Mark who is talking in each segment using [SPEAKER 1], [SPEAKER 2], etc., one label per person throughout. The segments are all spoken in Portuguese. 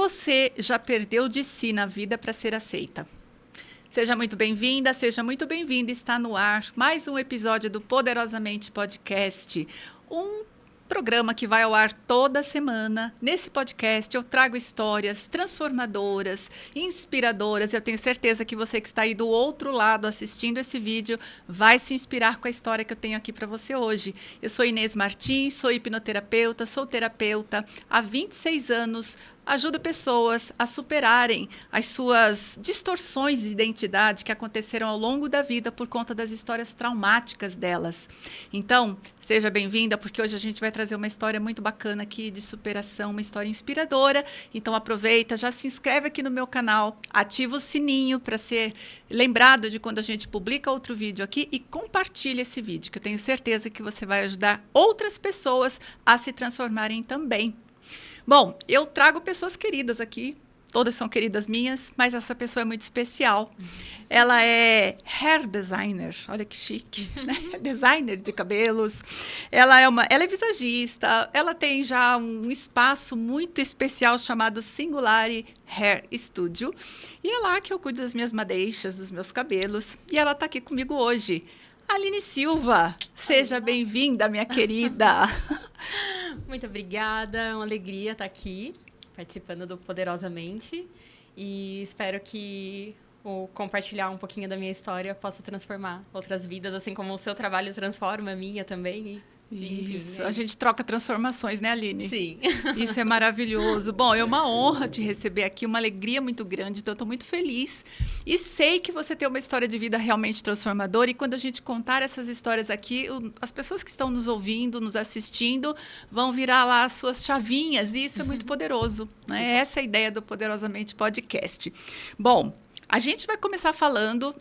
[SPEAKER 1] você já perdeu de si na vida para ser aceita? Seja muito bem-vinda, seja muito bem-vindo. Está no ar mais um episódio do Poderosamente Podcast, um programa que vai ao ar toda semana. Nesse podcast eu trago histórias transformadoras, inspiradoras. Eu tenho certeza que você que está aí do outro lado assistindo esse vídeo vai se inspirar com a história que eu tenho aqui para você hoje. Eu sou Inês Martins, sou hipnoterapeuta, sou terapeuta há 26 anos. Ajudo pessoas a superarem as suas distorções de identidade que aconteceram ao longo da vida por conta das histórias traumáticas delas. Então, seja bem-vinda, porque hoje a gente vai trazer uma história muito bacana aqui de superação, uma história inspiradora. Então, aproveita, já se inscreve aqui no meu canal, ativa o sininho para ser lembrado de quando a gente publica outro vídeo aqui e compartilha esse vídeo, que eu tenho certeza que você vai ajudar outras pessoas a se transformarem também. Bom, eu trago pessoas queridas aqui, todas são queridas minhas, mas essa pessoa é muito especial. Ela é hair designer, olha que chique, né? Designer de cabelos. Ela é visagista, ela tem já um espaço muito especial chamado Singularity Hair Studio. E é lá que eu cuido das minhas madeixas, dos meus cabelos. E ela está aqui comigo hoje. Aline Silva, seja bem-vinda, minha querida.
[SPEAKER 2] Muito obrigada, é uma alegria estar aqui, participando do Poderosamente. E espero que o compartilhar um pouquinho da minha história possa transformar outras vidas, assim como o seu trabalho transforma a minha também.
[SPEAKER 1] Isso, a gente troca transformações, né, Aline?
[SPEAKER 2] Sim.
[SPEAKER 1] Isso é maravilhoso. Bom, é uma honra te receber aqui, uma alegria muito grande, então eu estou muito feliz. E sei que você tem uma história de vida realmente transformadora, e quando a gente contar essas histórias aqui, as pessoas que estão nos ouvindo, nos assistindo, vão virar lá as suas chavinhas, e isso é muito poderoso, né? Essa é a ideia do Poderosamente Podcast. Bom, a gente vai começar falando...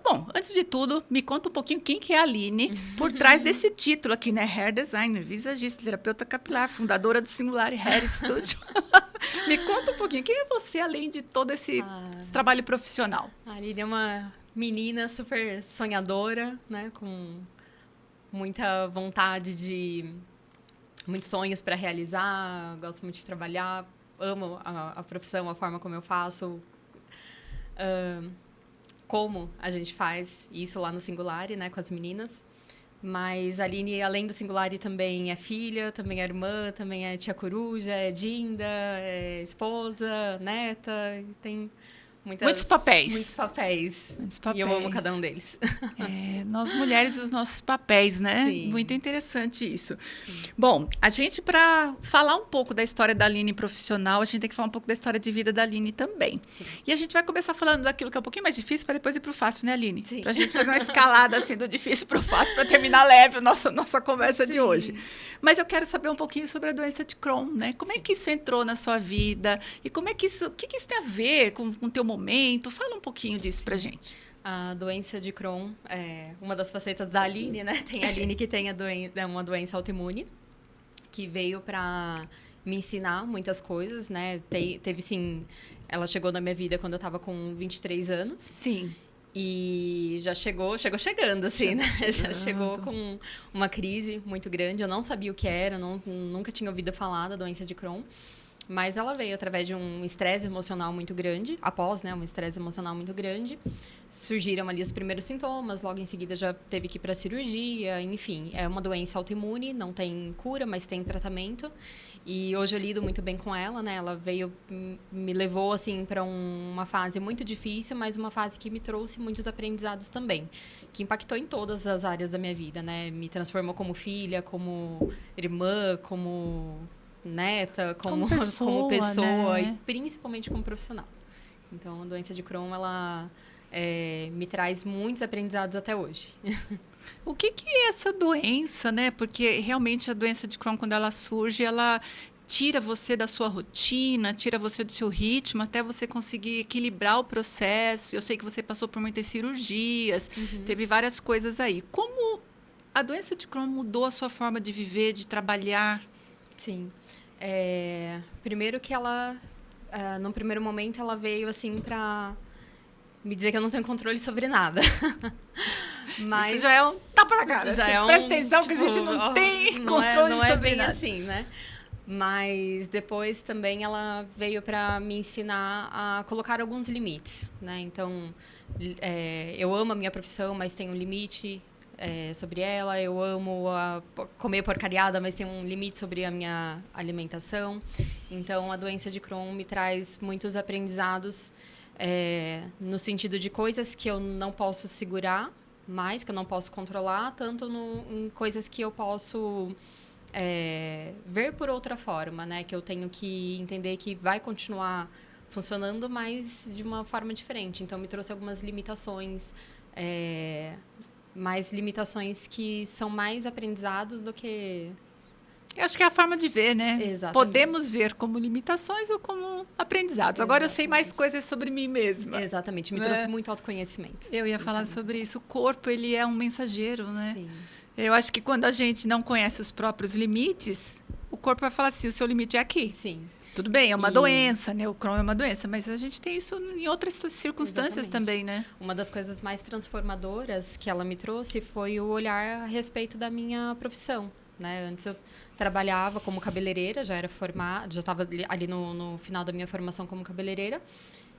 [SPEAKER 1] Bom, antes de tudo, me conta um pouquinho quem que é a Aline por trás desse título aqui, né? Hair Designer, visagista, terapeuta capilar, fundadora do Singularity Hair Studio. Me conta um pouquinho, quem é você além de todo esse trabalho profissional?
[SPEAKER 2] A Aline é uma menina super sonhadora, né? Com muita vontade de... muitos sonhos para realizar, gosto muito de trabalhar, amo a profissão, a forma como eu faço... como a gente faz isso lá no Singularity, né, com as meninas. Mas a Aline, além do Singularity, também é filha, também é irmã, também é tia coruja, é dinda, é esposa, neta, e tem
[SPEAKER 1] muitos papéis.
[SPEAKER 2] Muitos papéis. E eu amo cada um deles.
[SPEAKER 1] Nós mulheres e os nossos papéis, né?
[SPEAKER 2] Sim.
[SPEAKER 1] Muito interessante isso. Sim. Bom, a gente, para falar um pouco da história da Aline profissional, a gente tem que falar um pouco da história de vida da Aline também. Sim. E a gente vai começar falando daquilo que é um pouquinho mais difícil, para depois ir para o fácil, né, Aline? Para a gente fazer uma escalada assim, do difícil para o fácil, para terminar leve a nossa conversa de hoje. Mas eu quero saber um pouquinho sobre a doença de Crohn, né? Como é que isso entrou na sua vida? E como é que isso, o que isso tem a ver com o teu momento? Fala um pouquinho disso pra gente.
[SPEAKER 2] A doença de Crohn é uma das facetas da Aline, né? Tem a Aline que tem uma doença autoimune, que veio para me ensinar muitas coisas, né? Teve, sim... Ela chegou na minha vida quando eu estava com 23 anos.
[SPEAKER 1] Sim.
[SPEAKER 2] E já chegou chegando, assim, né? Já chegou com uma crise muito grande. Eu não sabia o que era, nunca tinha ouvido falar da doença de Crohn. Mas ela veio através de um estresse emocional muito grande. Após, né, um estresse emocional muito grande, surgiram ali os primeiros sintomas. Logo em seguida já teve que ir para cirurgia. Enfim, é uma doença autoimune, não tem cura, mas tem tratamento. E hoje eu lido muito bem com ela, né? Ela me levou assim para uma fase muito difícil, mas uma fase que me trouxe muitos aprendizados também, que impactou em todas as áreas da minha vida, né? Me transformou como filha, como irmã, como neta, como pessoa
[SPEAKER 1] né?
[SPEAKER 2] E principalmente como profissional. Então, a doença de Crohn, ela me traz muitos aprendizados até hoje.
[SPEAKER 1] O que é essa doença, né? Porque realmente a doença de Crohn, quando ela surge, ela tira você da sua rotina, tira você do seu ritmo, até você conseguir equilibrar o processo. Eu sei que você passou por muitas cirurgias, teve várias coisas aí. Como a doença de Crohn mudou a sua forma de viver, de trabalhar?
[SPEAKER 2] Sim. Primeiro que ela, num primeiro momento, ela veio assim para me dizer que eu não tenho controle sobre nada. Mas
[SPEAKER 1] isso já é um tapa na cara.
[SPEAKER 2] Já
[SPEAKER 1] Presta atenção que a gente não tem controle
[SPEAKER 2] não é
[SPEAKER 1] sobre
[SPEAKER 2] bem
[SPEAKER 1] nada.
[SPEAKER 2] assim, né? Mas depois também ela veio para me ensinar a colocar alguns limites, né? Então, eu amo a minha profissão, mas tem um limite sobre ela. Eu amo comer porcariada, mas tem um limite sobre a minha alimentação. Então, a doença de Crohn me traz muitos aprendizados no sentido de coisas que eu não posso segurar mais, que eu não posso controlar, tanto em coisas que eu posso ver por outra forma, né? Que eu tenho que entender que vai continuar funcionando, mas de uma forma diferente. Então, me trouxe algumas limitações, mais limitações que são mais aprendizados do que...
[SPEAKER 1] Eu acho que é a forma de ver, né?
[SPEAKER 2] Exatamente.
[SPEAKER 1] Podemos ver como limitações ou como aprendizados. Agora eu sei mais coisas sobre mim mesma.
[SPEAKER 2] Exatamente, me trouxe muito autoconhecimento.
[SPEAKER 1] Eu ia falar sobre isso. O corpo, ele é um mensageiro, né?
[SPEAKER 2] Sim.
[SPEAKER 1] Eu acho que quando a gente não conhece os próprios limites, o corpo vai falar assim, o seu limite é aqui.
[SPEAKER 2] Sim.
[SPEAKER 1] Tudo bem, é uma doença, né? O Crohn é uma doença, mas a gente tem isso em outras circunstâncias também, né?
[SPEAKER 2] Uma das coisas mais transformadoras que ela me trouxe foi o olhar a respeito da minha profissão, né? Antes eu trabalhava como cabeleireira, já era formada, já estava ali no final da minha formação como cabeleireira,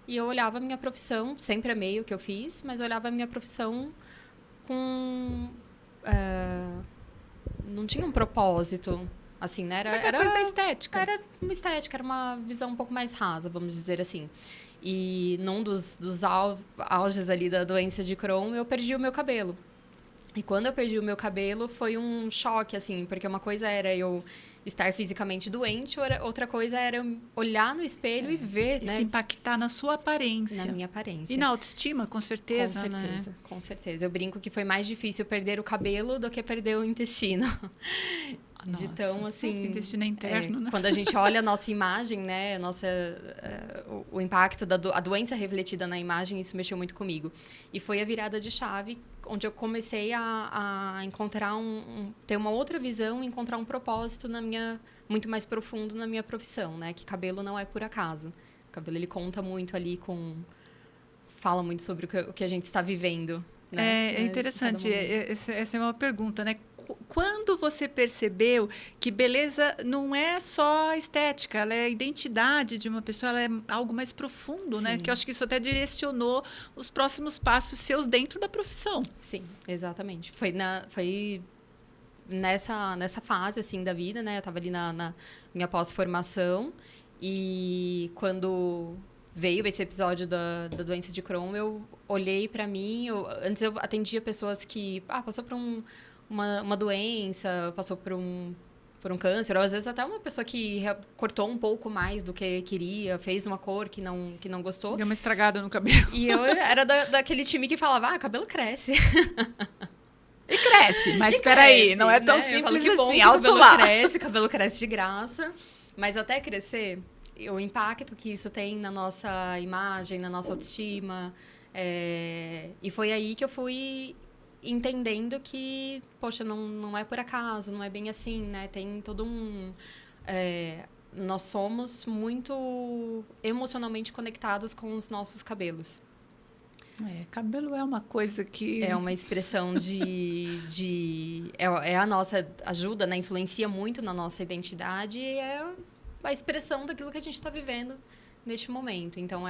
[SPEAKER 2] e eu olhava a minha profissão, sempre amei o que eu fiz, mas olhava a minha profissão com... não tinha um propósito, assim, né?
[SPEAKER 1] Era coisa da estética.
[SPEAKER 2] Era uma estética, era uma visão um pouco mais rasa, vamos dizer assim. E num dos auges ali da doença de Crohn, eu perdi o meu cabelo. E quando eu perdi o meu cabelo, foi um choque, assim, porque uma coisa era eu estar fisicamente doente, outra coisa era eu olhar no espelho e ver,
[SPEAKER 1] e
[SPEAKER 2] né?
[SPEAKER 1] se impactar na sua aparência.
[SPEAKER 2] Na minha aparência.
[SPEAKER 1] E na autoestima, com certeza,
[SPEAKER 2] com certeza,
[SPEAKER 1] né?
[SPEAKER 2] Com certeza. Eu brinco que foi mais difícil perder o cabelo do que perder o intestino.
[SPEAKER 1] Nossa,
[SPEAKER 2] então, assim...
[SPEAKER 1] O intestino é interno, né?
[SPEAKER 2] Quando a gente olha a nossa imagem, né? O impacto a doença refletida na imagem, isso mexeu muito comigo. E foi a virada de chave, onde eu comecei a encontrar ter uma outra visão, encontrar um propósito muito mais profundo na minha profissão, né? Que cabelo não é por acaso. O cabelo, ele conta muito ali fala muito sobre o que a gente está vivendo. Né?
[SPEAKER 1] É interessante, essa é uma pergunta, né? Quando você percebeu que beleza não é só estética, ela é a identidade de uma pessoa, ela é algo mais profundo, né? Que eu acho que isso até direcionou os próximos passos seus dentro da profissão.
[SPEAKER 2] Sim, exatamente. Foi nessa fase, assim, da vida, né? Eu estava ali na minha pós-formação e quando veio esse episódio da doença de Crohn, eu olhei para mim, antes eu atendia pessoas que passou por uma doença, passou por um câncer, ou às vezes até uma pessoa que cortou um pouco mais do que queria, fez uma cor que não gostou.
[SPEAKER 1] Deu uma estragada no cabelo.
[SPEAKER 2] E eu era daquele time que falava, cabelo cresce.
[SPEAKER 1] E cresce, mas espera aí, não é tão simples assim, alto lá.
[SPEAKER 2] Cabelo cresce de graça, mas até crescer, o impacto que isso tem na nossa imagem, na nossa autoestima, e foi aí que eu fui entendendo que, poxa, não é por acaso, não é bem assim, né? Tem todo nós somos muito emocionalmente conectados com os nossos cabelos.
[SPEAKER 1] Cabelo é uma coisa que...
[SPEAKER 2] É uma expressão é a nossa ajuda, né? Influencia muito na nossa identidade e é a expressão daquilo que a gente está vivendo neste momento. Então,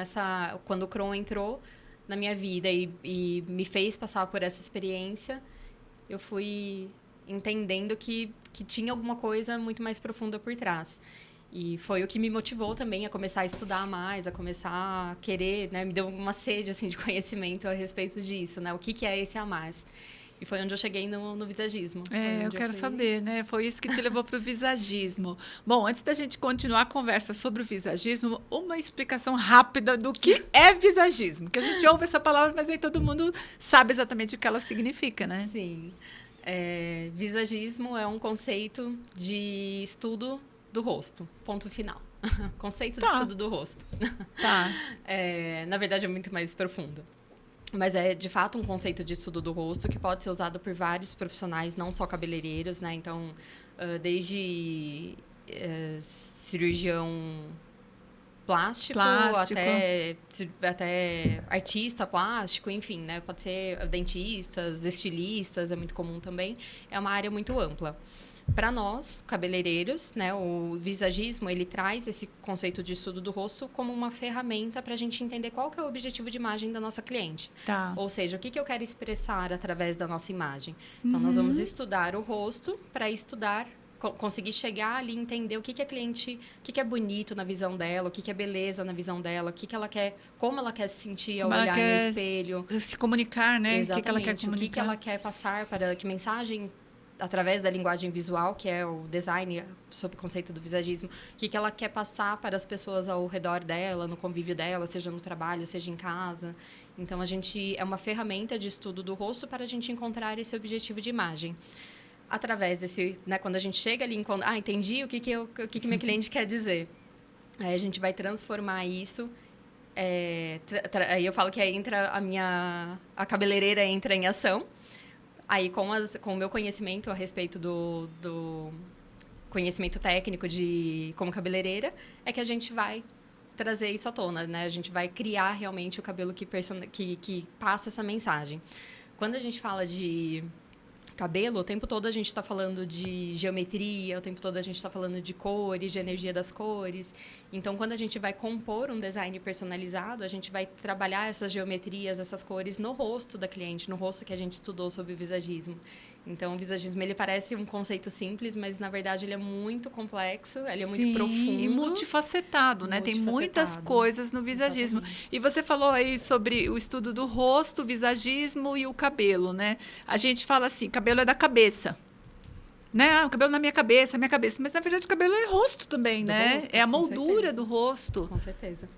[SPEAKER 2] quando o Crohn entrou na minha vida e me fez passar por essa experiência, eu fui entendendo que tinha alguma coisa muito mais profunda por trás. E foi o que me motivou também a começar a estudar mais, a começar a querer, né? Me deu uma sede, assim, de conhecimento a respeito disso, né? O que é esse a mais. E foi onde eu cheguei no visagismo.
[SPEAKER 1] Eu quero saber, né? Foi isso que te levou para o visagismo. Bom, antes da gente continuar a conversa sobre o visagismo, uma explicação rápida do que é visagismo. Que a gente ouve essa palavra, mas aí todo mundo sabe exatamente o que ela significa, né?
[SPEAKER 2] Sim. Visagismo é um conceito de estudo do rosto. Ponto final. Conceito de estudo do rosto.
[SPEAKER 1] Tá.
[SPEAKER 2] Na verdade, é muito mais profundo. Mas é, de fato, um conceito de estudo do rosto que pode ser usado por vários profissionais, não só cabeleireiros, né? Então, desde cirurgião plástico. Até artista plástico, enfim, né? Pode ser dentistas, estilistas, é muito comum também. É uma área muito ampla. Para nós, cabeleireiros, né, o visagismo, ele traz esse conceito de estudo do rosto como uma ferramenta para a gente entender qual que é o objetivo de imagem da nossa cliente.
[SPEAKER 1] Tá.
[SPEAKER 2] Ou seja, o que eu quero expressar através da nossa imagem. Então, nós vamos estudar o rosto para estudar, conseguir chegar ali e entender o que a cliente, o que é bonito na visão dela, o que é beleza na visão dela, o que ela quer, como ela quer se sentir ao olhar no espelho.
[SPEAKER 1] Se comunicar, né?
[SPEAKER 2] Exatamente.
[SPEAKER 1] O que ela quer comunicar.
[SPEAKER 2] O que ela quer passar para que mensagem através da linguagem visual, que é o design sob o conceito do visagismo, o que ela quer passar para as pessoas ao redor dela, no convívio dela, seja no trabalho, seja em casa. Então, a gente é uma ferramenta de estudo do rosto para a gente encontrar esse objetivo de imagem. Através desse, né, quando a gente chega ali, entendi o que minha cliente quer dizer. Aí a gente vai transformar isso. Aí eu falo que aí entra a cabeleireira entra em ação. Aí, com o meu conhecimento a respeito do conhecimento técnico como cabeleireira, é que a gente vai trazer isso à tona, né? A gente vai criar realmente o cabelo que passa essa mensagem. Quando a gente fala de cabelo, o tempo todo a gente está falando de geometria, o tempo todo a gente está falando de cores, de energia das cores. Então, quando a gente vai compor um design personalizado, a gente vai trabalhar essas geometrias, essas cores no rosto da cliente, no rosto que a gente estudou sobre o visagismo. Então, o visagismo, ele parece um conceito simples, mas, na verdade, ele é muito complexo, ele é muito profundo.
[SPEAKER 1] E multifacetado, né? Tem muitas coisas no visagismo.
[SPEAKER 2] Exatamente.
[SPEAKER 1] E você falou aí sobre o estudo do rosto, o visagismo e o cabelo, né? A gente fala assim, cabelo é da cabeça. Né? O cabelo na minha cabeça, mas na verdade o cabelo é rosto também, né?
[SPEAKER 2] Rosto,
[SPEAKER 1] é a moldura do rosto.
[SPEAKER 2] Com certeza.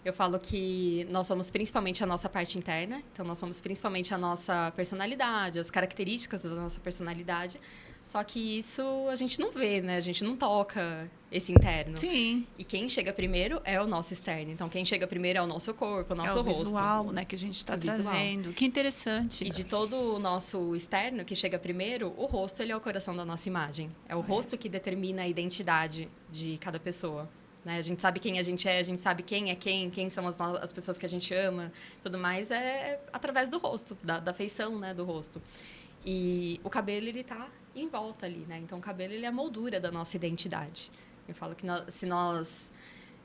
[SPEAKER 2] Eu falo que nós somos principalmente a nossa parte interna, então nós somos principalmente a nossa personalidade, as características da nossa personalidade, só que isso a gente não vê, né? A gente não toca esse interno.
[SPEAKER 1] Sim.
[SPEAKER 2] E quem chega primeiro é o nosso externo. Então, quem chega primeiro é o nosso corpo, o nosso rosto.
[SPEAKER 1] É o visual, né, que a gente está trazendo. Que interessante.
[SPEAKER 2] E de todo o nosso externo que chega primeiro, o rosto ele é o coração da nossa imagem. É o rosto que determina a identidade de cada pessoa. Né? A gente sabe quem a gente é, a gente sabe quem é quem são as pessoas que a gente ama. Tudo mais é através do rosto, da feição, né, do rosto. E o cabelo, ele está em volta ali, né? Então, o cabelo, ele é a moldura da nossa identidade. Eu falo que se nós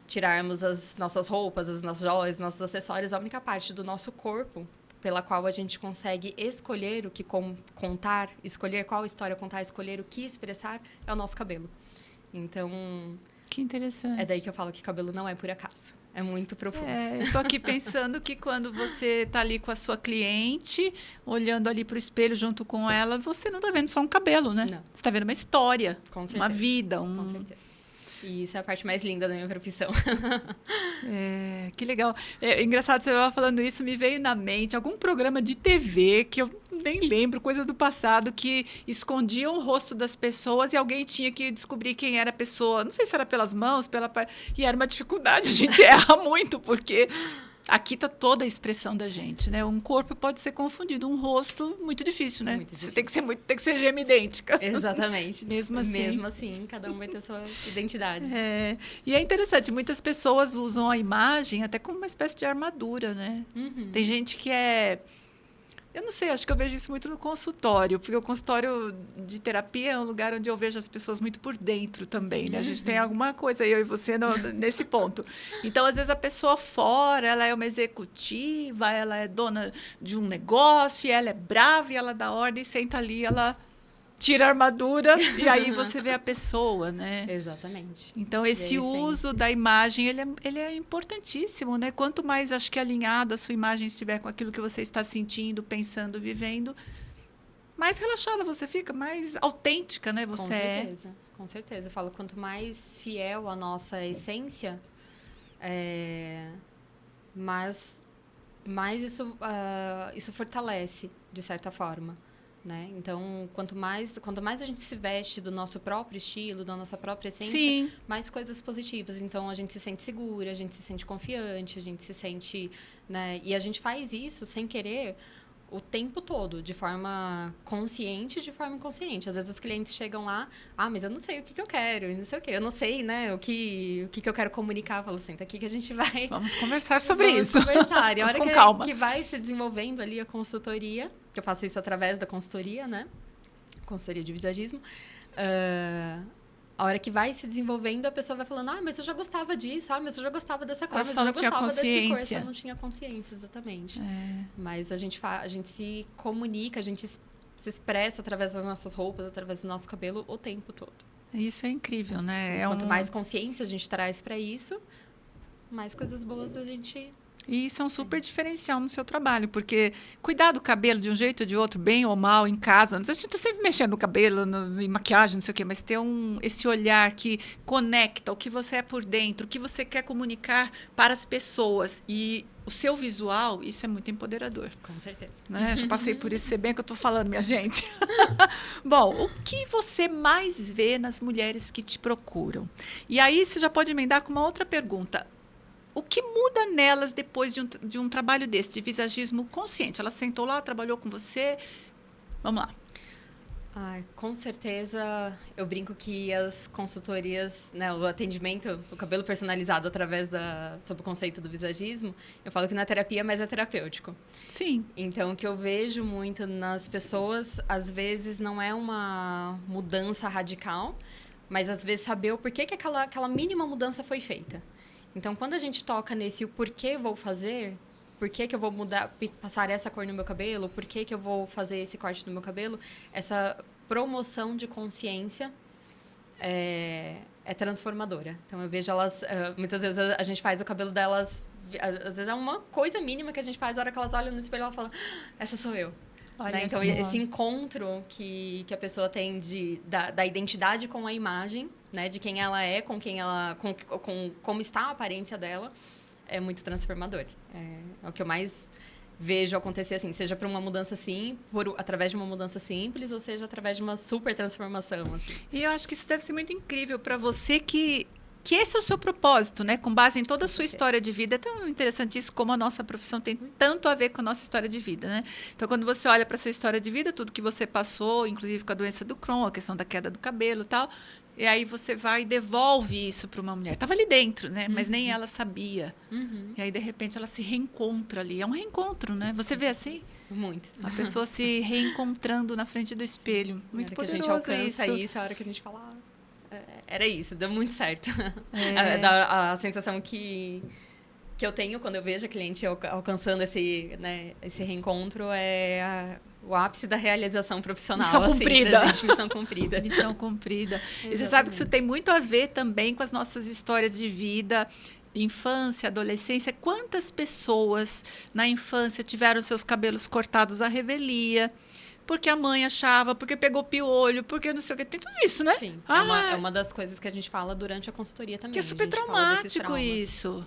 [SPEAKER 2] tirarmos as nossas roupas, as nossas joias, nossos acessórios, a única parte do nosso corpo pela qual a gente consegue escolher o que contar, escolher qual história contar, escolher o que expressar, é o nosso cabelo. Então,
[SPEAKER 1] que interessante.
[SPEAKER 2] É daí que eu falo que cabelo não é por acaso. É muito profundo.
[SPEAKER 1] Eu tô aqui pensando que quando você tá ali com a sua cliente, olhando ali pro espelho junto com ela, você não tá vendo só um cabelo, né?
[SPEAKER 2] Não.
[SPEAKER 1] Você tá vendo uma história,
[SPEAKER 2] Com certeza.
[SPEAKER 1] uma vida.
[SPEAKER 2] Com certeza. E isso é a parte mais linda da minha profissão.
[SPEAKER 1] Que legal. Engraçado, você estava falando isso, me veio na mente algum programa de TV que eu nem lembro, coisas do passado, que escondiam o rosto das pessoas e alguém tinha que descobrir quem era a pessoa. Não sei se era pelas mãos, e era uma dificuldade. A gente erra muito, porque aqui está toda a expressão da gente, né? Um corpo pode ser confundido, um rosto muito difícil, né?
[SPEAKER 2] Muito difícil.
[SPEAKER 1] Você tem que ser gêmea idêntica.
[SPEAKER 2] Exatamente.
[SPEAKER 1] Mesmo assim,
[SPEAKER 2] cada um vai ter sua identidade.
[SPEAKER 1] E é interessante, muitas pessoas usam a imagem até como uma espécie de armadura, né?
[SPEAKER 2] Uhum.
[SPEAKER 1] Tem gente que eu não sei, acho que eu vejo isso muito no consultório, porque o consultório de terapia é um lugar onde eu vejo as pessoas muito por dentro também, né? A gente tem alguma coisa, eu e você, nesse ponto. Então, às vezes, a pessoa fora, ela é uma executiva, ela é dona de um negócio, e ela é brava, e ela dá ordem, senta ali, ela tira a armadura, e aí você vê a pessoa, né?
[SPEAKER 2] Exatamente.
[SPEAKER 1] Então, esse uso da imagem, ele é importantíssimo, né? Quanto mais, acho que alinhada a sua imagem estiver com aquilo que você está sentindo, pensando, vivendo, mais relaxada você fica, mais autêntica, né? Você
[SPEAKER 2] Com certeza. Eu falo, quanto mais fiel à nossa essência, mais isso fortalece, de certa forma. Né? Então, quanto mais a gente se veste do nosso próprio estilo, da nossa própria essência,
[SPEAKER 1] Sim.
[SPEAKER 2] mais coisas positivas. Então, a gente se sente segura, a gente se sente confiante, a gente se sente... Né? E a gente faz isso sem querer. o tempo todo, de forma consciente e de forma inconsciente. Às vezes os clientes chegam lá, mas eu não sei o que eu quero, não sei o quê. Eu não sei, né, o que eu quero comunicar. Eu falo, senta aqui que a gente vai...
[SPEAKER 1] Vamos conversar sobre isso.
[SPEAKER 2] Vamos conversar. E a hora
[SPEAKER 1] com calma.
[SPEAKER 2] que vai se desenvolvendo ali a consultoria, que eu faço isso através da consultoria, né? Consultoria de visagismo. A hora que vai se desenvolvendo, a pessoa vai falando, mas eu já gostava disso, mas eu já gostava dessa cor, mas eu já gostava desse cor, eu só não tinha consciência, exatamente. Mas a gente se comunica, a gente se expressa através das nossas roupas, através do nosso cabelo o tempo todo.
[SPEAKER 1] Isso é incrível, né?
[SPEAKER 2] Quanto mais consciência a gente traz para isso, mais coisas boas a gente...
[SPEAKER 1] E isso é um super diferencial no seu trabalho, porque cuidar do cabelo de um jeito ou de outro, bem ou mal, em casa, a gente está sempre mexendo no cabelo, em maquiagem, não sei o quê, mas ter esse olhar que conecta o que você é por dentro, o que você quer comunicar para as pessoas. E o seu visual, isso é muito empoderador.
[SPEAKER 2] Com certeza.
[SPEAKER 1] Né? Já passei por isso, sei bem o que eu estou falando, minha gente. Bom, o que você mais vê nas mulheres que te procuram? E aí você já pode emendar com uma outra pergunta. O que muda nelas depois de um trabalho desse, de visagismo consciente? Ela sentou lá, trabalhou com você. Vamos lá.
[SPEAKER 2] Com certeza, eu brinco que as consultorias, né, o atendimento, o cabelo personalizado sob o conceito do visagismo, eu falo que não é terapia, mas é terapêutico.
[SPEAKER 1] Sim.
[SPEAKER 2] Então, o que eu vejo muito nas pessoas, às vezes, não é uma mudança radical, mas, às vezes, saber o porquê que aquela mínima mudança foi feita. Então, quando a gente toca nesse o porquê vou fazer, por que eu vou passar essa cor no meu cabelo, por que eu vou fazer esse corte no meu cabelo, essa promoção de consciência é transformadora. Então, eu vejo elas... muitas vezes a gente faz o cabelo delas... Às vezes é uma coisa mínima que a gente faz, a hora que elas olham no espelho, ela fala, essa sou eu. Né? Então, esse encontro que a pessoa tem da identidade com a imagem, né, de quem ela é, com como está a aparência dela, é muito transformador. É o que eu mais vejo acontecer, assim, seja por uma mudança através de uma mudança simples, ou seja através de uma super transformação. Assim.
[SPEAKER 1] E eu acho que isso deve ser muito incrível para você que esse é o seu propósito, né? Com base em toda a sua história de vida. É tão interessante isso, como a nossa profissão tem tanto a ver com a nossa história de vida, né? Então, quando você olha para a sua história de vida, tudo que você passou, inclusive com a doença do Crohn, a questão da queda do cabelo e tal, e aí você vai e devolve isso para uma mulher. Estava ali dentro, né? Mas nem ela sabia. E aí, de repente, ela se reencontra ali. É um reencontro, né? Você vê assim?
[SPEAKER 2] Muito.
[SPEAKER 1] A pessoa se reencontrando na frente do espelho. Muito poderoso isso.
[SPEAKER 2] A hora que a gente alcança isso, a hora que a gente fala... Era isso, deu muito certo. A sensação que eu tenho quando eu vejo a cliente alcançando esse reencontro é o ápice da realização profissional.
[SPEAKER 1] Missão cumprida.
[SPEAKER 2] Pra gente, missão cumprida.
[SPEAKER 1] Missão cumprida. E você sabe que isso tem muito a ver também com as nossas histórias de vida, infância, adolescência. Quantas pessoas na infância tiveram seus cabelos cortados à revelia? Porque a mãe achava, porque pegou piolho, porque não sei o que. Tem tudo isso, né?
[SPEAKER 2] Sim. É uma das coisas que a gente fala durante a consultoria também.
[SPEAKER 1] Que é super traumático isso.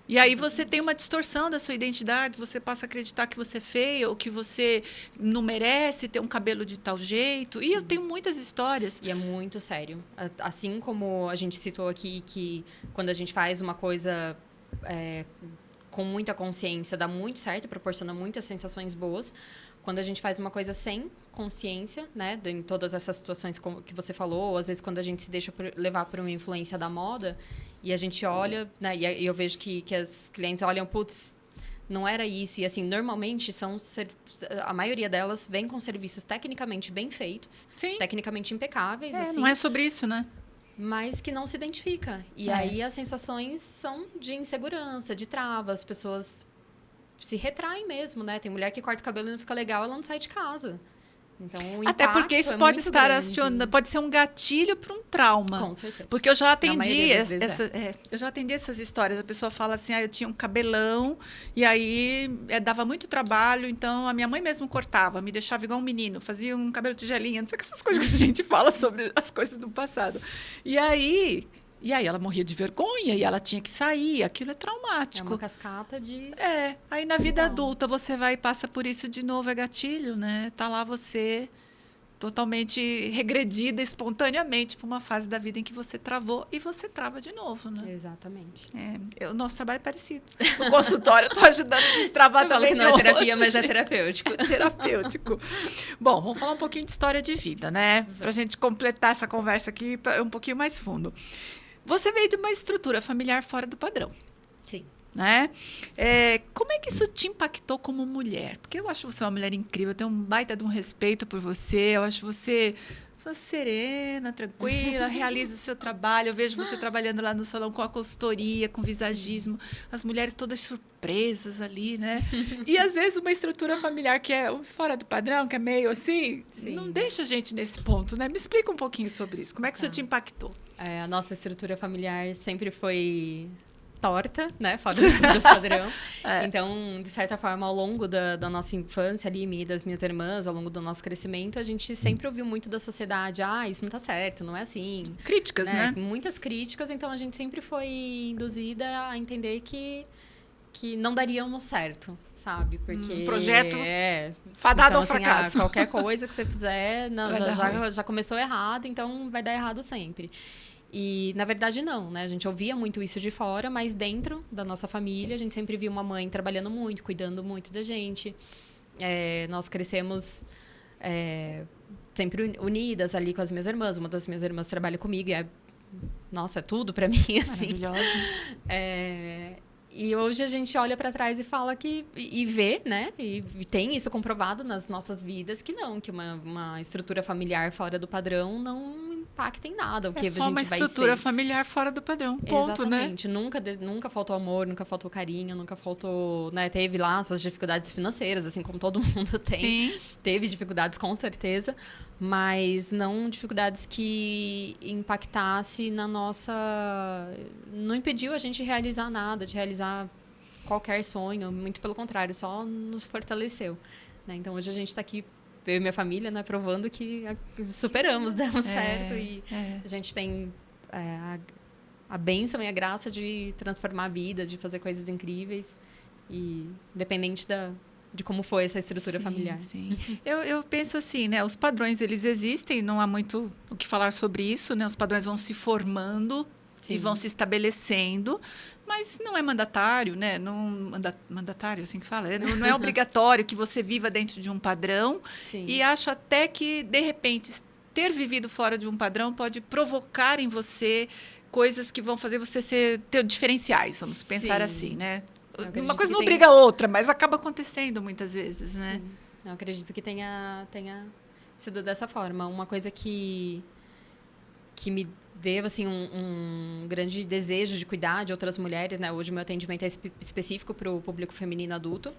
[SPEAKER 1] E aí você tem uma distorção da sua identidade, você passa a acreditar que você é feia ou que você não merece ter um cabelo de tal jeito. E eu tenho muitas histórias.
[SPEAKER 2] E é muito sério. Assim como a gente citou aqui que quando a gente faz uma coisa com muita consciência, dá muito certo, proporciona muitas sensações boas. Quando a gente faz uma coisa sem consciência, né, em todas essas situações que você falou, às vezes quando a gente se deixa levar por uma influência da moda e a gente olha, né, e eu vejo que as clientes olham, putz, não era isso. E assim, normalmente a maioria delas vem com serviços tecnicamente bem feitos,
[SPEAKER 1] Sim.
[SPEAKER 2] Tecnicamente impecáveis. Assim,
[SPEAKER 1] não é sobre isso, né?
[SPEAKER 2] Mas que não se identifica. E aí as sensações são de insegurança, de trava, as pessoas se retraem mesmo, né? Tem mulher que corta o cabelo e não fica legal, ela não sai de casa. Então, o
[SPEAKER 1] até porque isso pode estar acionando, pode ser um gatilho para um trauma.
[SPEAKER 2] Com certeza.
[SPEAKER 1] Porque eu já atendi eu já atendi essas histórias. A pessoa fala assim, eu tinha um cabelão e aí dava muito trabalho, então a minha mãe mesmo cortava, me deixava igual um menino, fazia um cabelo tigelinha, não sei essas coisas que a gente fala sobre as coisas do passado. E aí ela morria de vergonha e ela tinha que sair. Aquilo é traumático.
[SPEAKER 2] É uma cascata de...
[SPEAKER 1] Aí na vida adulta você vai e passa por isso de novo, é gatilho, né? Tá lá você totalmente regredida espontaneamente para uma fase da vida em que você travou e você trava de novo, né?
[SPEAKER 2] Exatamente.
[SPEAKER 1] O nosso trabalho é parecido. No consultório, eu estou ajudando a destravar também
[SPEAKER 2] que não é terapia, mas é terapêutico.
[SPEAKER 1] É terapêutico. Bom, vamos falar um pouquinho de história de vida, né? Para a gente completar essa conversa aqui um pouquinho mais fundo. Você veio de uma estrutura familiar fora do padrão.
[SPEAKER 2] Sim.
[SPEAKER 1] Né? Como é que isso te impactou como mulher? Porque eu acho você uma mulher incrível, eu tenho um baita de um respeito por você, eu acho você serena, tranquila, realiza o seu trabalho, eu vejo você trabalhando lá no salão com a consultoria, com visagismo, as mulheres todas surpresas ali, né? E às vezes uma estrutura familiar que é fora do padrão, que é meio assim, Sim. não deixa a gente nesse ponto, né? Me explica um pouquinho sobre isso, como é que isso te impactou?
[SPEAKER 2] A nossa estrutura familiar sempre foi torta, né? Fora do padrão. Então, de certa forma, ao longo da nossa infância ali, minha e das minhas irmãs, ao longo do nosso crescimento, a gente sempre ouviu muito da sociedade, isso não tá certo, não é assim.
[SPEAKER 1] Críticas, né?
[SPEAKER 2] Muitas críticas, então a gente sempre foi induzida a entender que não daríamos certo, sabe? Porque
[SPEAKER 1] um projeto fadado
[SPEAKER 2] então,
[SPEAKER 1] ao fracasso.
[SPEAKER 2] Qualquer coisa que você fizer já começou errado, então vai dar errado sempre. E, na verdade, não, né? A gente ouvia muito isso de fora, mas dentro da nossa família, a gente sempre viu uma mãe trabalhando muito, cuidando muito da gente. Nós crescemos sempre unidas ali com as minhas irmãs. Uma das minhas irmãs trabalha comigo e é tudo pra mim, assim.
[SPEAKER 1] Maravilhosa.
[SPEAKER 2] E hoje a gente olha para trás e fala e vê, né? E tem isso comprovado nas nossas vidas que uma estrutura familiar fora do padrão não impacta em nada. O que a gente vai ser.
[SPEAKER 1] É só uma estrutura familiar fora do padrão, ponto,
[SPEAKER 2] Exatamente.
[SPEAKER 1] Né?
[SPEAKER 2] Nunca faltou amor, nunca faltou carinho, nunca faltou, né? Teve lá suas dificuldades financeiras, assim como todo mundo tem.
[SPEAKER 1] Sim.
[SPEAKER 2] Teve dificuldades com certeza, mas não dificuldades que impactasse na nossa... Não impediu a gente realizar nada, de realizar qualquer sonho, muito pelo contrário, só nos fortaleceu, né? Então hoje a gente está aqui, eu e minha família, né, provando que superamos, demos certo e a gente tem a bênção e a graça de transformar vidas, de fazer coisas incríveis e independente de como foi essa estrutura familiar.
[SPEAKER 1] Sim. Eu penso assim, né? Os padrões, eles existem, não há muito o que falar sobre isso, né? Os padrões vão se formando e vão se estabelecendo, mas não é mandatário, né? Mandatário, assim que fala. Não é obrigatório que você viva dentro de um padrão.
[SPEAKER 2] Sim.
[SPEAKER 1] E acho até que, de repente, ter vivido fora de um padrão pode provocar em você coisas que vão fazer você ter diferenciais, vamos pensar assim, né? Uma coisa não obriga a outra, mas acaba acontecendo muitas vezes, né?
[SPEAKER 2] Sim. Eu acredito que tenha sido dessa forma. Uma coisa que me deu assim, um grande desejo de cuidar de outras mulheres, né? Hoje o meu atendimento é específico para o público feminino adulto.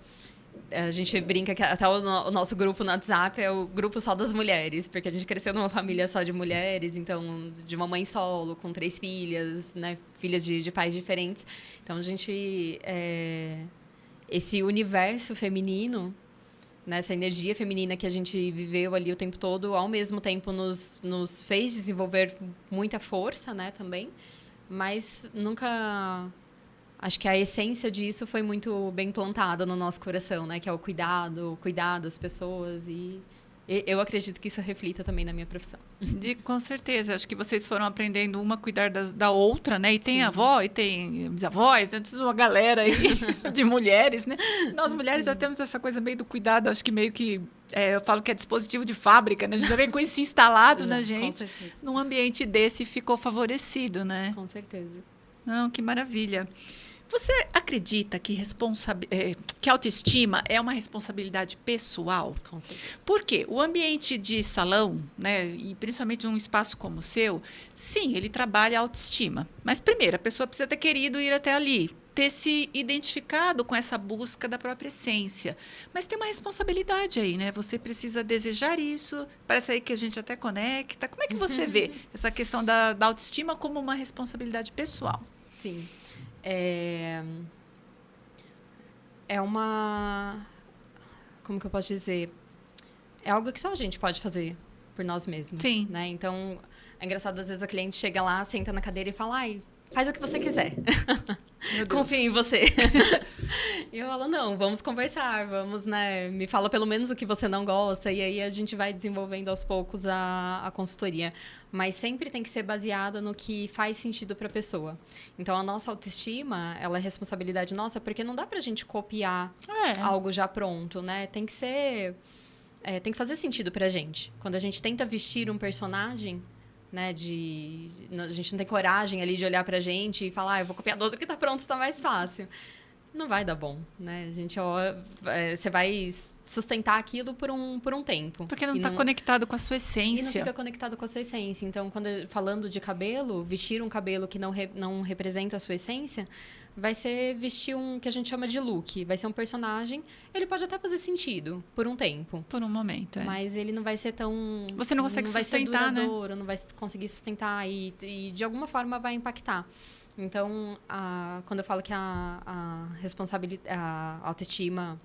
[SPEAKER 2] A gente brinca que até o nosso grupo no WhatsApp é o grupo só das mulheres, porque a gente cresceu numa família só de mulheres, então, de uma mãe solo, com 3 filhas, né? Filhas de pais diferentes. Então, a gente... esse universo feminino, né? Essa energia feminina que a gente viveu ali o tempo todo, ao mesmo tempo nos fez desenvolver muita força, né? Também. Mas nunca... Acho que a essência disso foi muito bem plantada no nosso coração, né? Que é o cuidar das pessoas e eu acredito que isso reflita também na minha profissão.
[SPEAKER 1] Com certeza. Acho que vocês foram aprendendo uma a cuidar da outra, né? E tem Sim. avó, e tem bisavós, tem toda uma galera aí de mulheres, né? Nós mulheres já temos essa coisa meio do cuidado, acho que meio que... eu falo que é dispositivo de fábrica, né? A gente já vem com isso instalado na gente. Com certeza. Num ambiente desse ficou favorecido, né?
[SPEAKER 2] Com certeza.
[SPEAKER 1] Não, que maravilha. Você acredita que autoestima é uma responsabilidade pessoal?
[SPEAKER 2] Com certeza.
[SPEAKER 1] Por quê? O ambiente de salão, né, e principalmente um espaço como o seu, sim, ele trabalha a autoestima. Mas, primeiro, a pessoa precisa ter querido ir até ali, ter se identificado com essa busca da própria essência. Mas tem uma responsabilidade aí, né? Você precisa desejar isso. Parece aí que a gente até conecta. Como é que você vê essa questão da autoestima como uma responsabilidade pessoal?
[SPEAKER 2] Sim. É uma... Como que eu posso dizer? É algo que só a gente pode fazer por nós mesmos.
[SPEAKER 1] Sim.
[SPEAKER 2] Né? Então, é engraçado, às vezes a cliente chega lá, senta na cadeira e fala, faz o que você quiser. Confia em você. E eu falo, não, vamos conversar, vamos, né? Me fala pelo menos o que você não gosta. E aí a gente vai desenvolvendo aos poucos a consultoria. Mas sempre tem que ser baseada no que faz sentido para a pessoa. Então, a nossa autoestima, ela é responsabilidade nossa, porque não dá pra gente copiar algo já pronto, né? Tem que ser... tem que fazer sentido pra gente. Quando a gente tenta vestir um personagem... Né, a gente não tem coragem ali de olhar pra gente e falar, eu vou copiar do outro que tá pronto, tá mais fácil. Não vai dar bom, né? A gente, você vai sustentar aquilo por um tempo.
[SPEAKER 1] Porque não está conectado com a sua essência.
[SPEAKER 2] E não fica conectado com a sua essência. Então, falando de cabelo, vestir um cabelo que não representa a sua essência, vai ser vestir um que a gente chama de look. Vai ser um personagem. Ele pode até fazer sentido por um tempo.
[SPEAKER 1] Por um momento,
[SPEAKER 2] Mas ele não vai ser tão...
[SPEAKER 1] Você não consegue sustentar,
[SPEAKER 2] né? Não vai conseguir sustentar e de alguma forma vai impactar. Então, quando eu falo que a autoestima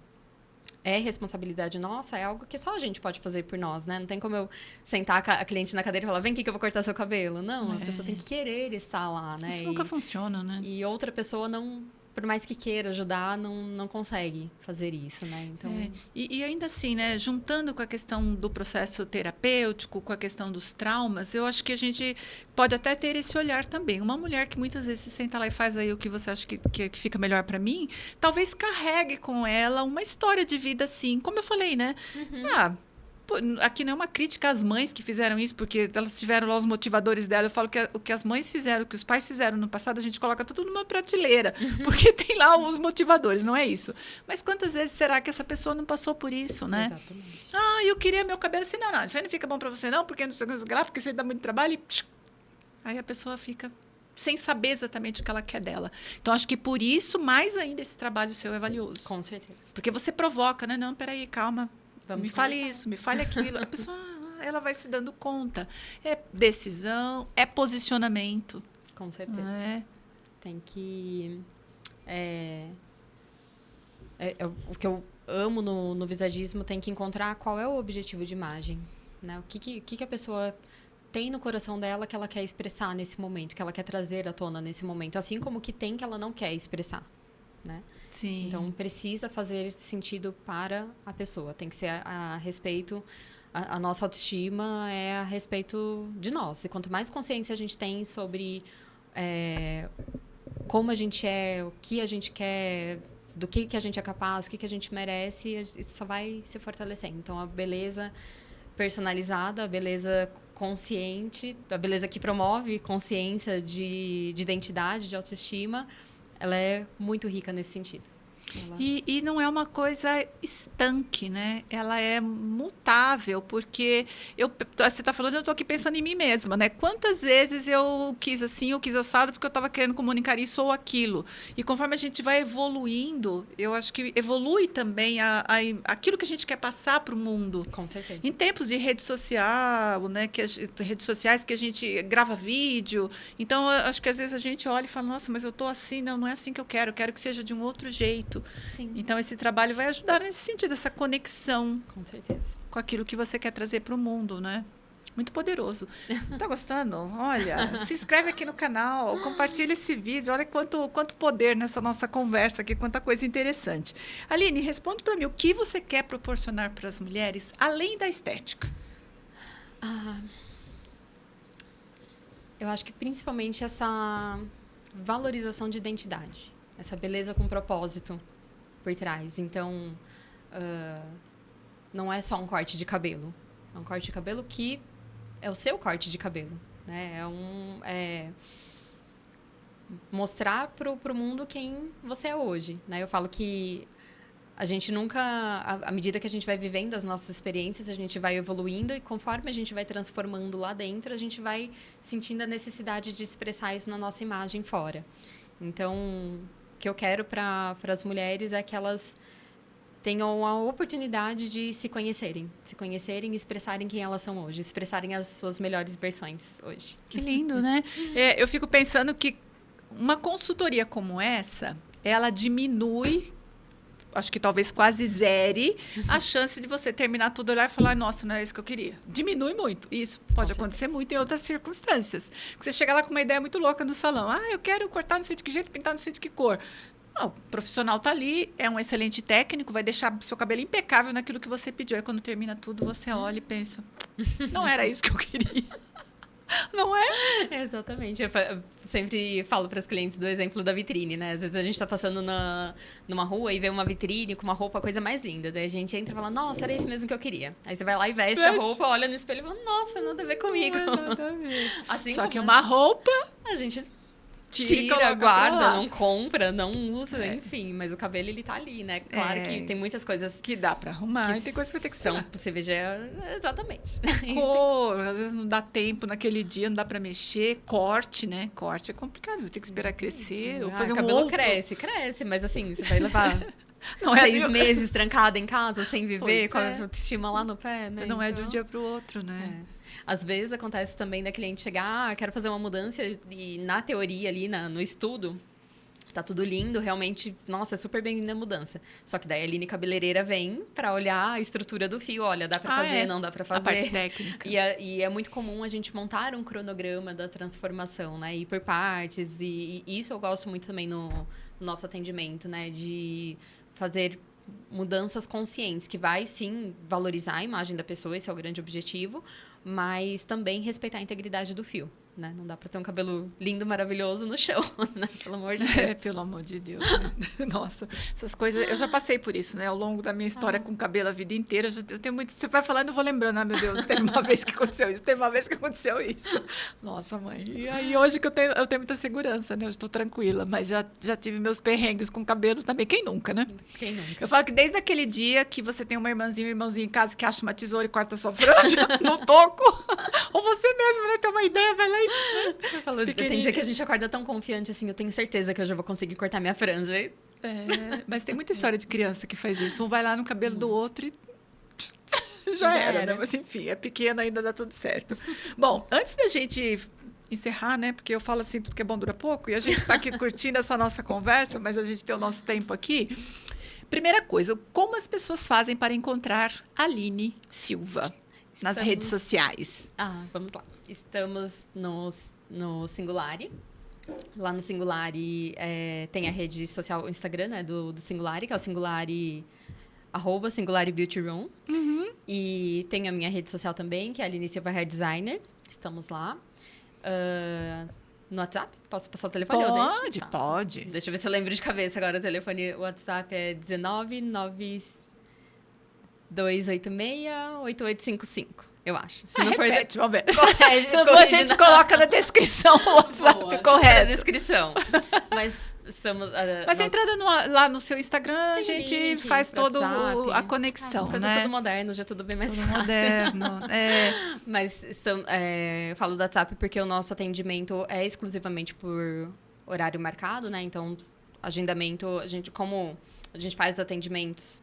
[SPEAKER 2] é responsabilidade nossa, é algo que só a gente pode fazer por nós, né? Não tem como eu sentar a cliente na cadeira e falar, vem aqui que eu vou cortar seu cabelo. Não, a pessoa tem que querer estar lá, né?
[SPEAKER 1] Isso nunca funciona, né?
[SPEAKER 2] E outra pessoa não... Por mais que queira ajudar, não consegue fazer isso, né? Então...
[SPEAKER 1] E ainda assim, né? Juntando com a questão do processo terapêutico, com a questão dos traumas, eu acho que a gente pode até ter esse olhar também. Uma mulher que muitas vezes se senta lá e faz aí o que você acha que fica melhor para mim, talvez carregue com ela uma história de vida assim. Como eu falei, né? Aqui não é uma crítica às mães que fizeram isso, porque elas tiveram lá os motivadores dela. Eu falo que o que as mães fizeram, o que os pais fizeram no passado, a gente coloca tudo numa prateleira, porque tem lá os motivadores, não é isso. Mas quantas vezes será que essa pessoa não passou por isso, né?
[SPEAKER 2] Exatamente.
[SPEAKER 1] Eu queria meu cabelo assim. Não, isso aí não fica bom para você não, porque não sei o que, porque você dá muito trabalho e... Aí a pessoa fica sem saber exatamente o que ela quer dela. Então, acho que por isso, mais ainda, esse trabalho seu é valioso.
[SPEAKER 2] Com certeza.
[SPEAKER 1] Porque você provoca, né? Não, peraí, calma. Me fale isso, me fale aquilo. A pessoa, ela vai se dando conta. É decisão, é posicionamento.
[SPEAKER 2] Com certeza. Tem que... o que eu amo no visagismo, tem que encontrar qual é o objetivo de imagem. Né? O que a pessoa tem no coração dela que ela quer expressar nesse momento, que ela quer trazer à tona nesse momento. Assim como que tem que ela não quer expressar. Né?
[SPEAKER 1] Sim.
[SPEAKER 2] Então, precisa fazer sentido para a pessoa. Tem que ser a respeito... A nossa autoestima é a respeito de nós. E quanto mais consciência a gente tem sobre como a gente é, o que a gente quer, do que a gente é capaz, o que a gente merece, isso só vai se fortalecendo. Então, a beleza personalizada, a beleza consciente, a beleza que promove consciência de identidade, de autoestima, ela é muito rica nesse sentido.
[SPEAKER 1] E não é uma coisa estanque, né? Ela é mutável, porque você está falando, eu estou aqui pensando em mim mesma, né? Quantas vezes eu quis assim, eu quis assado, porque eu estava querendo comunicar isso ou aquilo. E conforme a gente vai evoluindo, eu acho que evolui também aquilo que a gente quer passar para o mundo.
[SPEAKER 2] Com certeza.
[SPEAKER 1] Em tempos de rede social, né? Redes sociais que a gente grava vídeo. Então, eu acho que às vezes a gente olha e fala, nossa, mas eu estou assim, não é assim que eu quero que seja de um outro jeito.
[SPEAKER 2] Sim.
[SPEAKER 1] Então, esse trabalho vai ajudar nesse sentido, essa conexão.
[SPEAKER 2] Com certeza.
[SPEAKER 1] Com aquilo que você quer trazer para o mundo, né? Muito poderoso. Tá gostando? Olha, se inscreve aqui no canal, compartilha esse vídeo. Olha quanto poder nessa nossa conversa aqui, quanta coisa interessante. Aline, responde para mim, o que você quer proporcionar para as mulheres, além da estética?
[SPEAKER 2] Eu acho que principalmente essa valorização de identidade. Essa beleza com propósito por trás. Então, não é só um corte de cabelo. É um corte de cabelo que é o seu corte de cabelo. Né? Mostrar para o mundo quem você é hoje. Né? Eu falo que a gente nunca... À medida que a gente vai vivendo as nossas experiências, a gente vai evoluindo e conforme a gente vai transformando lá dentro, a gente vai sentindo a necessidade de expressar isso na nossa imagem fora. Então... O que eu quero para as mulheres é que elas tenham a oportunidade de se conhecerem e expressarem quem elas são hoje, expressarem as suas melhores versões hoje.
[SPEAKER 1] Que lindo, né? Eu fico pensando que uma consultoria como essa, ela diminui acho que talvez quase zere a chance de você terminar tudo, olhar e falar, nossa, não era isso que eu queria. Diminui muito. E isso pode acontecer muito em outras circunstâncias. Você chega lá com uma ideia muito louca no salão. Eu quero cortar não sei de que jeito, pintar não sei de que cor. Não, o profissional está ali, é um excelente técnico, vai deixar seu cabelo impecável naquilo que você pediu. Aí quando termina tudo, você olha e pensa, não era isso que eu queria. Não é?
[SPEAKER 2] Exatamente. Eu sempre falo para os clientes do exemplo da vitrine, né? Às vezes a gente está passando numa rua e vê uma vitrine com uma roupa, a coisa mais linda. Daí a gente entra e fala, nossa, era isso mesmo que eu queria. Aí você vai lá e veste a roupa, olha no espelho e fala, nossa, nada a ver comigo.
[SPEAKER 1] Não é nada a ver.
[SPEAKER 2] Assim
[SPEAKER 1] só
[SPEAKER 2] como
[SPEAKER 1] que uma roupa...
[SPEAKER 2] A gente
[SPEAKER 1] tira,
[SPEAKER 2] guarda, não compra, não usa, enfim. Mas o cabelo, ele tá ali, né? Claro que tem muitas coisas...
[SPEAKER 1] Que dá pra arrumar, e tem coisas que vai ter que esperar.
[SPEAKER 2] São possíveis de... Exatamente.
[SPEAKER 1] Cor, às vezes não dá tempo naquele dia, não dá pra mexer. Corte, né? Corte é complicado, vai ter que esperar crescer. Ou fazer
[SPEAKER 2] o cabelo
[SPEAKER 1] outro.
[SPEAKER 2] cresce, mas assim, você vai levar...
[SPEAKER 1] Não
[SPEAKER 2] 6 meses trancada em casa, sem viver, com a autoestima lá no pé, né?
[SPEAKER 1] Não é de um dia pro outro, né?
[SPEAKER 2] Às vezes acontece também da cliente chegar, quero fazer uma mudança e na teoria ali, no estudo, tá tudo lindo, realmente, nossa, é super bem-vinda a mudança. Só que daí a Aline cabeleireira vem pra olhar a estrutura do fio, olha, dá pra fazer, não dá pra fazer.
[SPEAKER 1] A parte técnica.
[SPEAKER 2] E é muito comum a gente montar um cronograma da transformação, né? Ir por partes, e isso eu gosto muito também no nosso atendimento, né? De fazer mudanças conscientes, que vai, sim, valorizar a imagem da pessoa, esse é o grande objetivo, mas também respeitar a integridade do fio, né? Não dá para ter um cabelo lindo, maravilhoso no chão, né? Pelo amor de Deus.
[SPEAKER 1] Pelo amor de Deus. Né? Nossa, essas coisas... Eu já passei por isso, né? Ao longo da minha história com cabelo a vida inteira, eu tenho muito... Você vai falando, eu vou lembrando. Meu Deus, teve uma vez que aconteceu isso, teve uma vez que aconteceu isso. Nossa, mãe. E aí, hoje que eu tenho muita segurança, né? Eu estou tranquila, mas já tive meus perrengues com cabelo também. Quem nunca, né?
[SPEAKER 2] Quem nunca?
[SPEAKER 1] Eu falo que desde aquele dia que você tem uma irmãzinha, um irmãozinho em casa que acha uma tesoura e corta a sua franja no toco, ou você mesmo, né? Tem uma ideia, vai lá e...
[SPEAKER 2] Tem dia que a gente acorda tão confiante assim, eu tenho certeza que eu já vou conseguir cortar minha franja.
[SPEAKER 1] Mas tem muita história de criança que faz isso. Um vai lá no cabelo do outro e já era, né? Mas enfim, é pequeno, ainda dá tudo certo. Bom, antes da gente encerrar, né? Porque eu falo assim, tudo que é bom dura pouco, e a gente está aqui curtindo essa nossa conversa, mas a gente tem o nosso tempo aqui. Primeira coisa, como as pessoas fazem para encontrar Aline Silva nas redes sociais?
[SPEAKER 2] Vamos lá. Estamos no Singulari. Lá no Singulari tem a rede social, o Instagram, né, do Singulari, que é o Singulari, @Singulari Beauty Room.
[SPEAKER 1] Uhum.
[SPEAKER 2] E tem a minha rede social também, que é a Aline Silva Hair Designer. Estamos lá. No WhatsApp? Posso passar o telefone?
[SPEAKER 1] Pode.
[SPEAKER 2] Deixa eu ver se eu lembro de cabeça agora. O telefone, o WhatsApp é 1992868855. Eu acho. Se não for,
[SPEAKER 1] repete, vamos ver.
[SPEAKER 2] Corrige,
[SPEAKER 1] se não for, a gente coloca na descrição o WhatsApp correto.
[SPEAKER 2] Na descrição. Mas somos...
[SPEAKER 1] Mas entrando lá no seu Instagram, a gente faz toda a conexão, né?
[SPEAKER 2] Tudo moderno, já tudo bem mais
[SPEAKER 1] tudo
[SPEAKER 2] fácil.
[SPEAKER 1] Moderno,
[SPEAKER 2] Mas eu falo do WhatsApp porque o nosso atendimento é exclusivamente por horário marcado, né? Então, agendamento, como a gente faz os atendimentos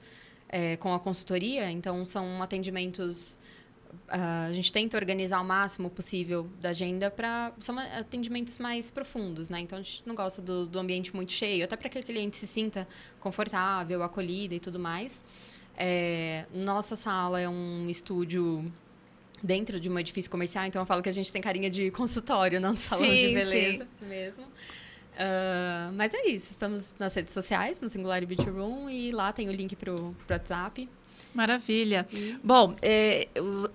[SPEAKER 2] com a consultoria, então são atendimentos... a gente tenta organizar o máximo possível da agenda são atendimentos mais profundos, né? Então, a gente não gosta do ambiente muito cheio, até para que o cliente se sinta confortável, acolhido e tudo mais. Nossa sala é um estúdio dentro de um edifício comercial, então eu falo que a gente tem carinha de consultório, não de salão de beleza mesmo. Mas é isso, estamos nas redes sociais, no Singulari Beauty Room, e lá tem o link pro WhatsApp.
[SPEAKER 1] Maravilha. Bom,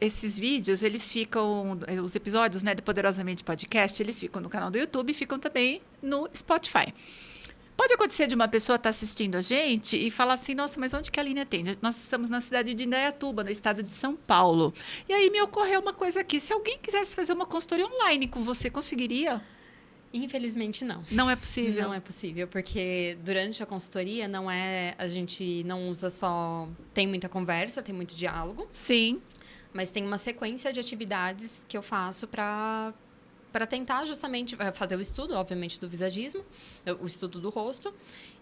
[SPEAKER 1] esses vídeos, eles ficam... Os episódios, né, do Poderosamente Podcast, eles ficam no canal do YouTube e ficam também no Spotify. Pode acontecer de uma pessoa estar assistindo a gente e falar assim, nossa, mas onde que a Aline atende? Nós estamos na cidade de Indaiatuba, no estado de São Paulo. E aí me ocorreu uma coisa aqui. Se alguém quisesse fazer uma consultoria online com você, conseguiria?
[SPEAKER 2] Infelizmente, não.
[SPEAKER 1] Não é possível?
[SPEAKER 2] Não é possível, porque durante a consultoria a gente não usa só... Tem muita conversa, tem muito diálogo.
[SPEAKER 1] Sim.
[SPEAKER 2] Mas tem uma sequência de atividades que eu faço para tentar justamente fazer o estudo, obviamente, do visagismo, o estudo do rosto.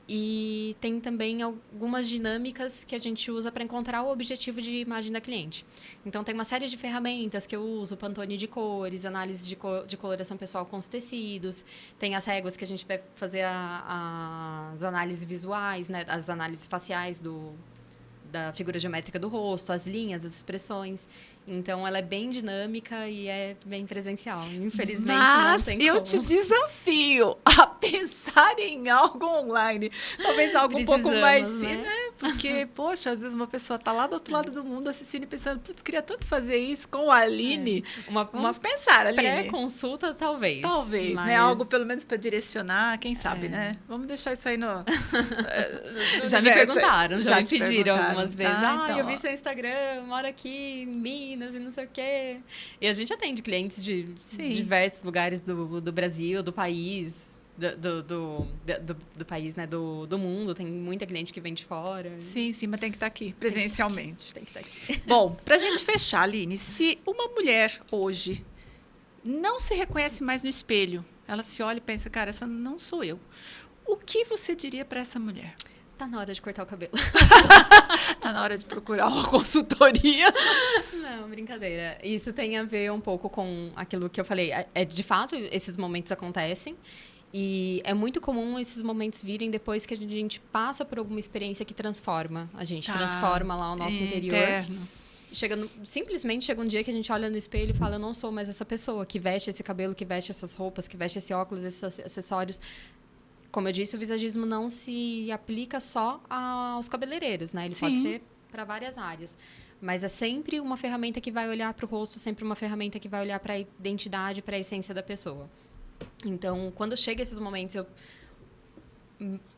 [SPEAKER 2] E tem também algumas dinâmicas que a gente usa para encontrar o objetivo de imagem da cliente. Então, tem uma série de ferramentas que eu uso, Pantone de cores, análise de coloração pessoal com os tecidos. Tem as réguas que a gente vai fazer as análises visuais, né? As análises faciais da figura geométrica do rosto, as linhas, as expressões. Então, ela é bem dinâmica e é bem presencial. Infelizmente, não tem como.
[SPEAKER 1] Eu te desafio a pensar em algo online. Talvez algo um pouco mais...
[SPEAKER 2] né?
[SPEAKER 1] Porque, poxa, às vezes uma pessoa está lá do outro lado do mundo assistindo e pensando, putz, queria tanto fazer isso com a Aline. Vamos pensar, Aline.
[SPEAKER 2] Pré-consulta, talvez.
[SPEAKER 1] Talvez,
[SPEAKER 2] mas...
[SPEAKER 1] né? Algo pelo menos para direcionar, quem sabe, né? Vamos deixar isso aí no
[SPEAKER 2] já me perguntaram, já me pediram
[SPEAKER 1] perguntaram.
[SPEAKER 2] algumas vezes.
[SPEAKER 1] Então,
[SPEAKER 2] eu vi seu Instagram, moro aqui em Minas e não sei o quê. E a gente atende clientes de diversos lugares do Brasil, do país... Do país, né? Do mundo. Tem muita cliente que vem de fora.
[SPEAKER 1] Sim, mas tem que estar aqui, presencialmente.
[SPEAKER 2] Tem que estar aqui.
[SPEAKER 1] Bom, para a gente fechar, Aline, se uma mulher hoje não se reconhece mais no espelho, ela se olha e pensa, cara, essa não sou eu. O que você diria para essa mulher?
[SPEAKER 2] Tá na hora de cortar o cabelo.
[SPEAKER 1] Tá na hora de procurar uma consultoria.
[SPEAKER 2] Não, brincadeira. Isso tem a ver um pouco com aquilo que eu falei. De fato, esses momentos acontecem. E é muito comum esses momentos virem depois que a gente passa por alguma experiência que transforma. A gente transforma lá o nosso interior. Simplesmente chega um dia que a gente olha no espelho e fala, eu não sou mais essa pessoa que veste esse cabelo, que veste essas roupas, que veste esse óculos, esses acessórios. Como eu disse, o visagismo não se aplica só aos cabeleireiros, né? Ele pode ser para várias áreas. Mas é sempre uma ferramenta que vai olhar para o rosto, sempre uma ferramenta que vai olhar para a identidade, para a essência da pessoa. Então, quando chega esses momentos, eu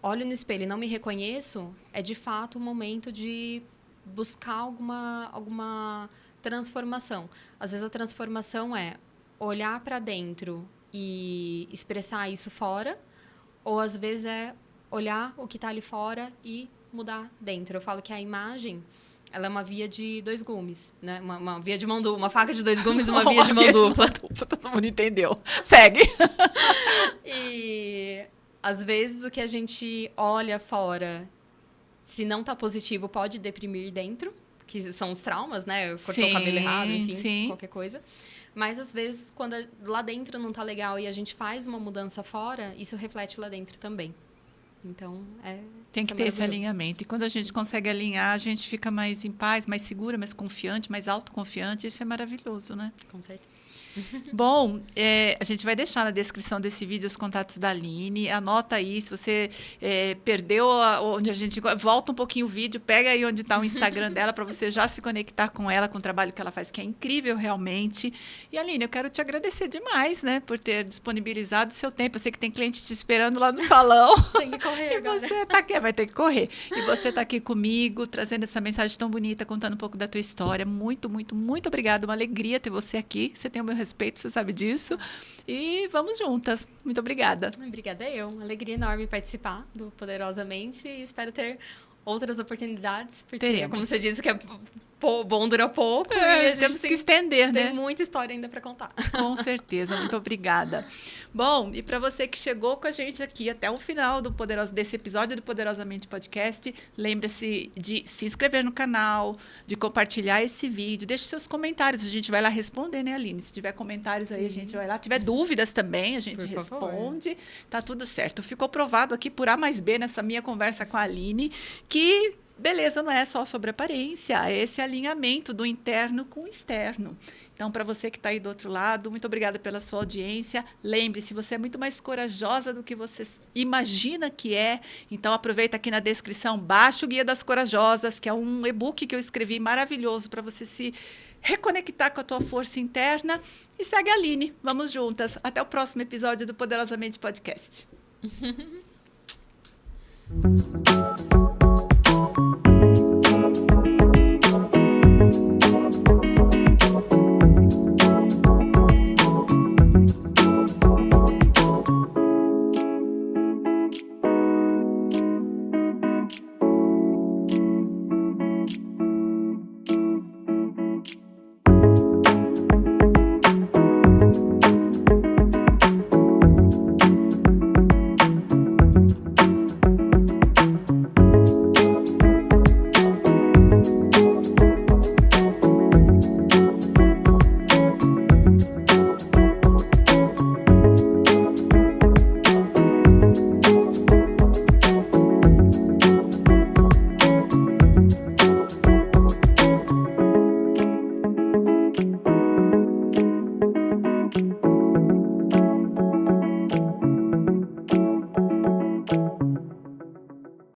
[SPEAKER 2] olho no espelho e não me reconheço, é de fato um momento de buscar alguma transformação. Às vezes a transformação é olhar para dentro e expressar isso fora, ou às vezes é olhar o que está ali fora e mudar dentro. Eu falo que a imagem... ela é uma via de 2 gumes, né? Uma via de mão dupla, uma faca de 2 gumes e uma via de mão dupla.
[SPEAKER 1] Todo mundo entendeu. Segue.
[SPEAKER 2] E às vezes o que a gente olha fora, se não tá positivo, pode deprimir dentro, que são os traumas, né? Cortou o cabelo errado, enfim, qualquer coisa. Mas às vezes, quando lá dentro não tá legal e a gente faz uma mudança fora, isso reflete lá dentro também. Então,
[SPEAKER 1] tem que ter esse alinhamento. E quando a gente consegue alinhar, a gente fica mais em paz, mais segura, mais confiante, mais autoconfiante. Isso é maravilhoso, né?
[SPEAKER 2] Com certeza.
[SPEAKER 1] Bom, a gente vai deixar na descrição desse vídeo os contatos da Aline. Anota aí, se você perdeu onde a gente... Volta um pouquinho o vídeo, pega aí onde está o Instagram dela para você já se conectar com ela, com o trabalho que ela faz, que é incrível realmente. E, Aline, eu quero te agradecer demais, né, por ter disponibilizado o seu tempo. Eu sei que tem cliente te esperando lá no salão.
[SPEAKER 2] Tem que correr agora.
[SPEAKER 1] Você tá aqui, vai ter que correr. E você está aqui comigo, trazendo essa mensagem tão bonita, contando um pouco da tua história. Muito, muito, muito obrigada. Uma alegria ter você aqui. Você tem o meu respeito, você sabe disso. E vamos juntas. Muito obrigada.
[SPEAKER 2] Obrigada eu. Uma alegria enorme participar do Poderosamente e espero ter outras oportunidades. Porque,
[SPEAKER 1] teremos,
[SPEAKER 2] como você disse, que é bom dura pouco. E a gente
[SPEAKER 1] temos que estender, né?
[SPEAKER 2] Tem muita história ainda para contar.
[SPEAKER 1] Com certeza. Muito obrigada. Bom, e para você que chegou com a gente aqui até o final desse episódio do Poderosamente Podcast, lembre-se de se inscrever no canal, de compartilhar esse vídeo, deixe seus comentários, a gente vai lá responder, né, Aline? Se tiver comentários aí, a gente vai lá. Se tiver dúvidas também, a gente responde. Tá tudo certo. Ficou provado aqui por A mais B, nessa minha conversa com a Aline, que... beleza não é só sobre aparência, é esse alinhamento do interno com o externo. Então, para você que está aí do outro lado, muito obrigada pela sua audiência. Lembre-se, você é muito mais corajosa do que você imagina que é. Então, aproveita aqui na descrição, baixa o Guia das Corajosas, que é um e-book que eu escrevi maravilhoso para você se reconectar com a tua força interna. E segue a Aline. Vamos juntas. Até o próximo episódio do Poderosamente Podcast.